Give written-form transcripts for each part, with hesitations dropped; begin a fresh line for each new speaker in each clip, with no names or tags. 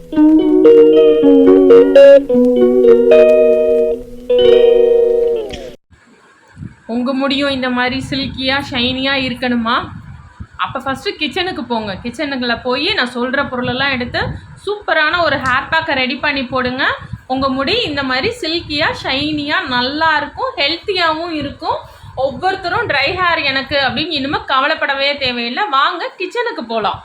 உங்கள் முடியும் இந்த மாதிரி சில்கியாக ஷைனியாக இருக்கணுமா? அப்போ ஃபஸ்ட்டு கிச்சனுக்கு போங்க. கிச்சனுக்குள்ளே போய் நான் சொல்கிற பொருளெல்லாம் எடுத்து சூப்பரான ஒரு ஹேர் பேக்கை ரெடி பண்ணி போடுங்க. உங்கள் முடி இந்த மாதிரி சில்கியாக ஷைனியாக நல்லா இருக்கும், ஹெல்த்தியாகவும் இருக்கும். ஒவ்வொருத்தரும் ட்ரை ஹேர் எனக்கு அப்படின்னு இனிமேல் கவலைப்படவே தேவையில்லை. வாங்க கிச்சனுக்கு போகலாம்.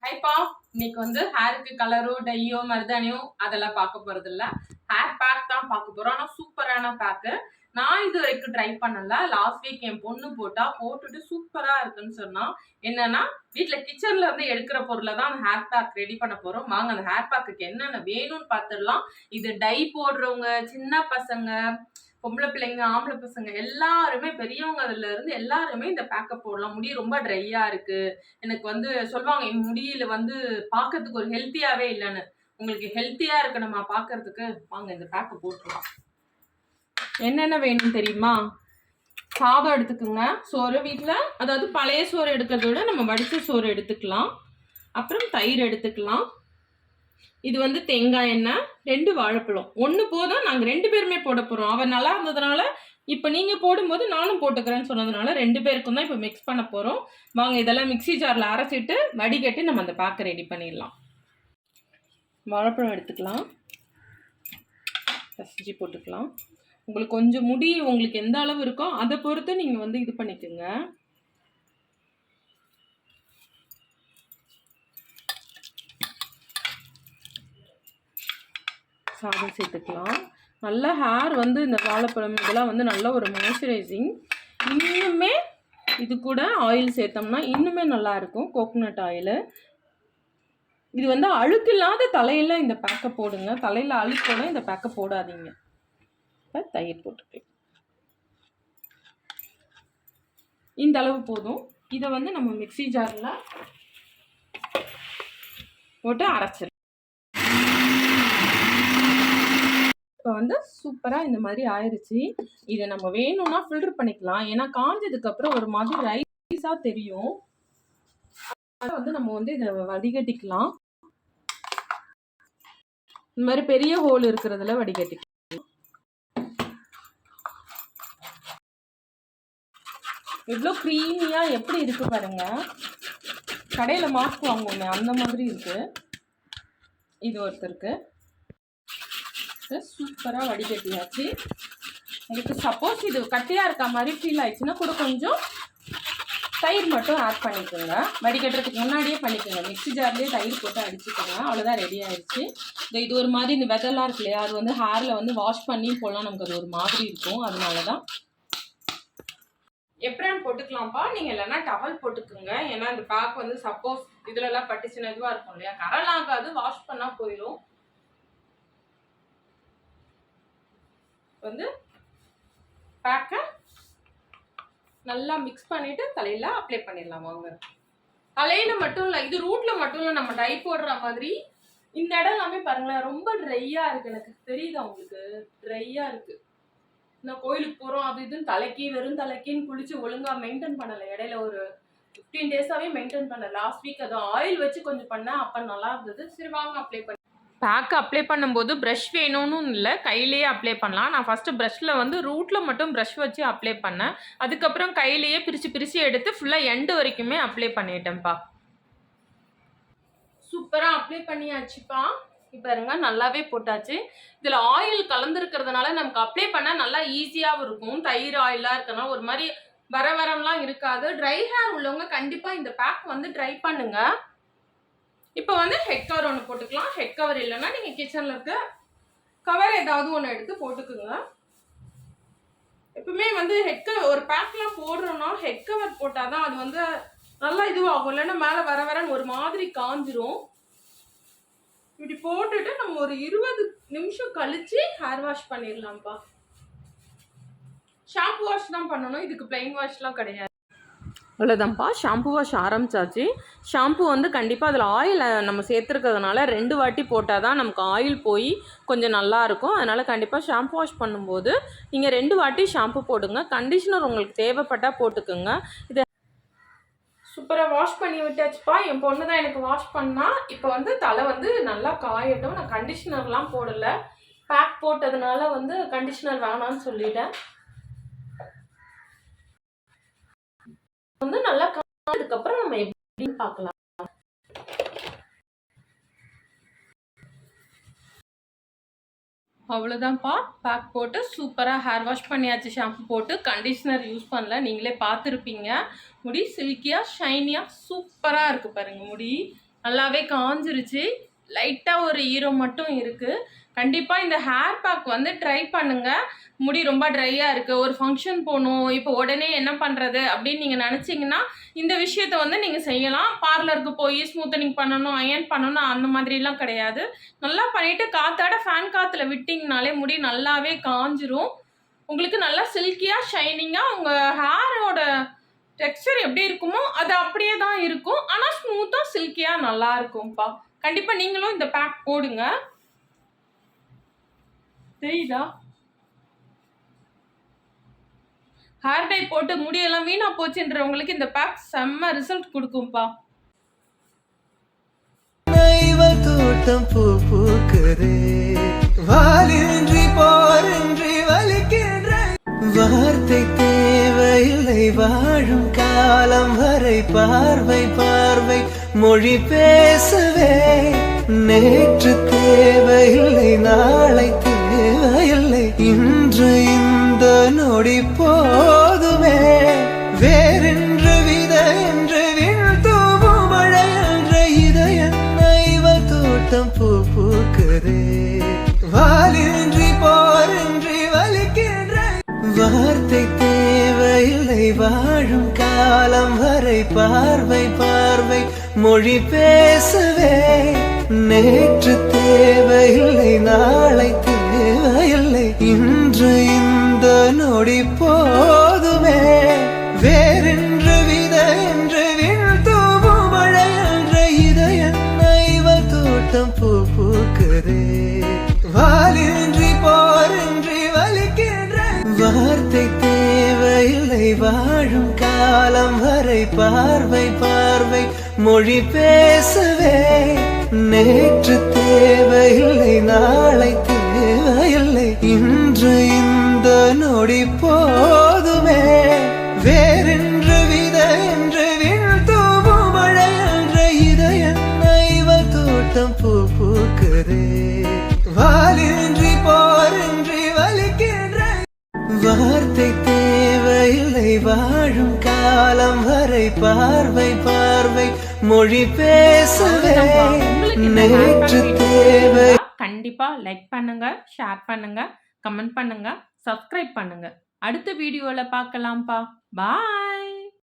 ஹைப்பா, இன்னைக்கு வந்து ஹேருக்கு கலரோ டையோ மருதானியோ அதெல்லாம் பார்க்க போகிறது இல்லை, ஹேர் பேக் தான் பார்க்க போகிறோம். ஆனால் சூப்பரான பேக்கு. நான் இது வரைக்கும் ட்ரை பண்ணல. லாஸ்ட் வீக் என் பொண்ணு போட்டுட்டு சூப்பராக இருக்குன்னு சொன்னால் என்னன்னா, வீட்டில் கிச்சனில் இருந்து எடுக்கிற பொருளை தான் அந்த ஹேர் பேக் ரெடி பண்ண போகிறோம். வாங்க அந்த ஹேர் பேக்குக்கு என்னென்ன வேணும்னு பார்த்துடலாம். இது டை போடுறவங்க, சின்ன பசங்க, பொம்பளை பிள்ளைங்க, ஆம்பளை பசங்க எல்லாருமே, பெரியவங்க அதுல இருந்து எல்லாருமே இந்த பேக்கப் போடலாம். முடி ரொம்ப ட்ரையா இருக்கு, எனக்கு வந்து சொல்லுவாங்க என் முடியில வந்து பார்க்கறதுக்கு ஒரு ஹெல்த்தியாவே இல்லைன்னு. உங்களுக்கு ஹெல்த்தியா இருக்கணுமா பார்க்கறதுக்கு, வாங்க இந்த பேக்கை போட்டுருலாம். என்னென்ன வேணும் தெரியுமா? சாதம் எடுத்துக்கோங்க, சோறு வீட்டில், அதாவது பழைய சோறு எடுக்கிறத விட நம்ம வடித்த சோறு எடுத்துக்கலாம். அப்புறம் தயிர் எடுத்துக்கலாம். இது வந்து தேங்காய் எண்ணெய், 2 வாழைப்பழம், 1 போதும். நாங்கள் 2 பேருமே போட போகிறோம். அவன் நல்லா இருந்ததுனால இப்போ நீங்கள் போடும்போது நானும் போட்டுக்கிறேன்னு சொன்னதுனால 2 பேருக்கும் தான் இப்போ மிக்ஸ் பண்ண போகிறோம். வாங்க இதெல்லாம் மிக்சி ஜாரில் அரைச்சிட்டு வடிகட்டி நம்ம அந்த பேக்கை ரெடி பண்ணிடலாம். வாழைப்பழம் எடுத்துக்கலாம், பசிச்சு போட்டுக்கலாம். உங்களுக்கு கொஞ்சம் முடி உங்களுக்கு எந்த அளவு இருக்கோ அதை பொறுத்து நீங்கள் வந்து இது பண்ணிக்கோங்க. சாதம் சேர்த்துக்கலாம். நல்லா ஹேர் வந்து இந்த வாழைப்பழம் இதெல்லாம் வந்து நல்ல ஒரு மாய்ஸ்சரைசிங். இன்னுமே இது கூட ஆயில் சேர்த்தோம்னா இன்னுமே நல்லா இருக்கும், கோகோனட் ஆயில். இது வந்து அழுக்கு இல்லாத தலையில் இந்த பேக்கை போடுங்க. தலையில் அழுக்கோட இந்த பேக்கை போடாதீங்க. இப்போ தயிர் போட்டுக்கலாம். இந்த அளவு போதும். இதை வந்து நம்ம மிக்சி ஜாரில் போட்டு அரைச்சிடலாம். இப்போ வந்து சூப்பராக இந்த மாதிரி ஆயிடுச்சு. இதை நம்ம வேணும்னா ஃபில்டர் பண்ணிக்கலாம். ஏன்னா காஞ்சதுக்கப்புறம் ஒரு மாதிரி ரைஸாக தெரியும். அதை வந்து நம்ம வந்து இதை வடிகட்டிக்கலாம். இந்த மாதிரி பெரிய ஹோல் இருக்கிறதுல வடிகட்டிக்கலாம். எவ்வளோ க்ரீமியாக எப்படி இருக்கு பாருங்க. கடையில் மாஸ்க் வாங்குவோமே அந்த மாதிரி இருக்கு. இது ஒருத்தருக்கு சூப்பராக வடிகட்டியாச்சு. உங்களுக்கு சப்போஸ் இது கட்டியாக இருக்க மாதிரி ஃபீல் ஆயிடுச்சுன்னா கூட கொஞ்சம் தயிர் மட்டும் ஆட் பண்ணிக்கோங்க. வடிகட்டுறதுக்கு முன்னாடியே பண்ணிக்கோங்க. மிக்சி ஜார்லேயே தயிர் போட்டு அடிச்சுக்கோங்க. அவ்வளோதான், ரெடி ஆயிடுச்சு. இது ஒரு மாதிரி இந்த வெதெல்லாம் இருக்கு இல்லையா, அது வந்து ஹேரில் வந்து வாஷ் பண்ணி போடலாம். நமக்கு அது ஒரு மாதிரி இருக்கும், அதனால தான். எப்படின்னு போட்டுக்கலாம்ப்பா. நீங்கள் இல்லைன்னா டவல் போட்டுக்கோங்க. ஏன்னா இந்த பேக் வந்து சப்போஸ் இதுலலாம் பட்டுச்சுன்னா இதுவாக இருக்கும் இல்லையா, கரெல்லாம் ஆகாது, வாஷ் பண்ணால் போயிடும். வந்து பேக்கை நல்லா மிக்ஸ் பண்ணிட்டு தலையில அப்ளை பண்ணிடலாம். வாங்க, தலையில மட்டும் இல்லை, இது ரூட்ல மட்டும் இல்லை, நம்ம டை போடுற மாதிரி இந்த இடம் எல்லாமே பாருங்களேன் ரொம்ப ட்ரையா இருக்கு. எனக்கு தெரியுதா உங்களுக்கு? ட்ரையா இருக்கு. நான் கோயிலுக்கு போறோம் அது இதுன்னு தலைக்கு வெறும் தலைக்குன்னு குளிச்சு ஒழுங்கா மெயின்டைன் பண்ணலை. இடையில ஒரு 15 டேஸாவே மெயின்டைன் பண்ணல. லாஸ்ட் வீக் அது ஆயில் வச்சு கொஞ்சம் பண்ணேன், அப்போ நல்லா இருந்தது. சரி வாங்க அப்ளை பண்ணி. பேக்கு அப்ளை பண்ணும்போது ப்ரஷ் வேணும்னு இல்லை, கையிலேயே அப்ளை பண்ணலாம். நான் ஃபஸ்ட்டு ப்ரஷ்ஷில் வந்து ரூட்டில் மட்டும் ப்ரஷ் வச்சு அப்ளை பண்ணேன். அதுக்கப்புறம் கையிலேயே பிரித்து எடுத்து ஃபுல்லாக எண்டு வரைக்குமே அப்ளை பண்ணிட்டேன்ப்பா. சூப்பராக அப்ளை பண்ணியாச்சுப்பா. இப்போ இருங்க, நல்லாவே போட்டாச்சு. இதில் ஆயில் கலந்துருக்கிறதுனால நமக்கு அப்ளை பண்ண நல்லா ஈஸியாகவும் இருக்கும். தயிர் ஆயிலாக இருக்கனால ஒரு மாதிரி வரம்லாம் இருக்காது. ட்ரை ஹேர் உள்ளவங்க கண்டிப்பாக இந்த பேக் வந்து ட்ரை பண்ணுங்க. இப்போ வந்து ஹெட் கவர் ஒன்று போட்டுக்கலாம். ஹெட் கவர் இல்லைன்னா நீங்கள் கிச்சனில் இருக்க கவர் ஏதாவது ஒன்று எடுத்து போட்டுக்குங்க. எப்பவுமே வந்து ஹெட் கவர் ஒரு பேக்லாம் போடுறோன்னா ஹெட் கவர் போட்டால் தான் அது வந்து நல்லா இதுவாகும். இல்லைன்னா மேலே வரன்னு ஒரு மாதிரி காஞ்சிரும். இப்படி போட்டுட்டு நம்ம ஒரு 20 நிமிஷம் கழிச்சு ஹேர் வாஷ் பண்ணிடலாம்ப்பா. ஷாம்பு வாஷ் தான் பண்ணணும், இதுக்கு பிளைன் வாஷ்லாம் கிடையாது. அவ்வளோதான்ப்பா, ஷாம்பு வாஷ் ஆரம்பிச்சாச்சு. ஷாம்பு வந்து கண்டிப்பாக அதில் ஆயில் நம்ம சேர்த்துருக்கிறதுனால 2 வாட்டி போட்டால் தான் நமக்கு ஆயில் போய் கொஞ்சம் நல்லாயிருக்கும். அதனால் கண்டிப்பாக ஷாம்பு வாஷ் பண்ணும்போது நீங்கள் 2 வாட்டி ஷாம்பு போடுங்க. கண்டிஷ்னர் உங்களுக்கு தேவைப்பட்டால் போட்டுக்குங்க. இது சூப்பராக வாஷ் பண்ணி விட்டாச்சுப்பா. என் பொண்ணு தான் எனக்கு வாஷ் பண்ணா. இப்போ வந்து தலை வந்து நல்லா காயட்டும். நான் கண்டிஷ்னர்லாம் போடலை, பேக் போட்டதுனால வந்து கண்டிஷ்னர் வேணாம்னு சொல்லிட்டேன். வந்து நல்லா காய்ச்சதுக்கப்புறம் நம்ம எப்படின்னு பார்க்கலாம். அவ்வளோதான்ப்பா, பேக் போட்டு சூப்பராக ஹேர் வாஷ் பண்ணியாச்சு. ஷாம்பு போட்டு கண்டிஷ்னர் யூஸ் பண்ணல, நீங்களே பார்த்துருப்பீங்க. முடி சில்கியாக ஷைனியாக சூப்பராக இருக்குது பாருங்கள். முடி நல்லாவே காஞ்சிருச்சு, லைட்டாக ஒரு ஈரம் மட்டும் இருக்குது. கண்டிப்பாக இந்த ஹேர் பேக் வந்து ட்ரை பண்ணுங்கள். முடி ரொம்ப ட்ரையாக இருக்குது, ஒரு ஃபங்க்ஷன் போகணும், இப்போ உடனே என்ன பண்ணுறது அப்படின்னு நீங்கள் நினச்சிங்கன்னா இந்த விஷயத்தை வந்து நீங்கள் செய்யலாம். பார்லருக்கு போய் ஸ்மூத்தனிங் பண்ணணும், அயர்ன் பண்ணணும் அந்த மாதிரிலாம் கிடையாது. நல்லா பண்ணிவிட்டு காற்றாட ஃபேன் காற்றுல விட்டிங்கனாலே முடி நல்லாவே காஞ்சிரும். உங்களுக்கு நல்லா சில்கியாக ஷைனிங்காக உங்கள் ஹேரோட டெக்ஸ்சர் எப்படி இருக்குமோ அது அப்படியே தான் இருக்கும். ஆனால் ஸ்மூத்தாக சில்கியாக நல்லா இருக்கும்ப்பா. கண்டிப்பாக நீங்களும் இந்த பேக் போடுங்க. தெரியுதா? ஹேர் டை போட்டு முடியெல்லாம் வீணா போச்சுன்றவங்களுக்கு இந்த பேக் செம்ம ரிசல்ட் கொடுக்கும்பா.
தோட்டம் பூ பூக்குதே, வாலின்றி போரின்றி வலிக்கின்ற வார்த்தை தேவையில்லை, வாழும் காலம் வரை பார்வை பார்வை மொழி பேசவே. நேற்று தேவையில்லை, நாளை தேவையில்லை, இன்று இந்த நொடி போதுமே. வேறென்று வித என்று விண்தூவும் மழை என்ற இதயம் நைவல் தோட்டம் பூ பூக்குதே, வாலின்றி போரின்றி வலிக்கின்ற வார்த்தை தேவையில்லை, வாழும் காலம் வரை பார்வை பார்வை மொழி பேசவே. நேற்று தேவையில்லை, நாளை தேவையில்லை, இன்று இந்த நொடி போதுமே. வேறென்று வித என்று விண்தூவும் மழை என்ற இதயம் நைவல் தோட்டம் பூ பூக்குதே, வாலின்றி போரின்றி வலிக்கின்ற வார்த்தை தேவையில்லை, வாழும் காலம் வரை பார்வை பார்வை மொழி பேசவே. நேற்று தேவையில்லை, நாளை தேவையில்லை, இன்று இந்த நொடி போதுமே. வேறென்று வித என்று விண்தூவும் மழை என்ற இதயம் நைவல் தோட்டம் பூ பூக்குதே, வாலின்றி போரின்றி வலிக்கின்ற வார்த்தை தேவையில்லை, வாழும் காலம் வரை பார்வை பார்வை மொழி பேசவே. நேற்று தேவை.
கண்டிப்பா லைக் பண்ணுங்க, ஷேர் பண்ணுங்க, கமெண்ட் பண்ணுங்க, சப்ஸ்கிரைப் பண்ணுங்க. அடுத்த வீடியோல பார்க்கலாம்ப்பா. பாய்.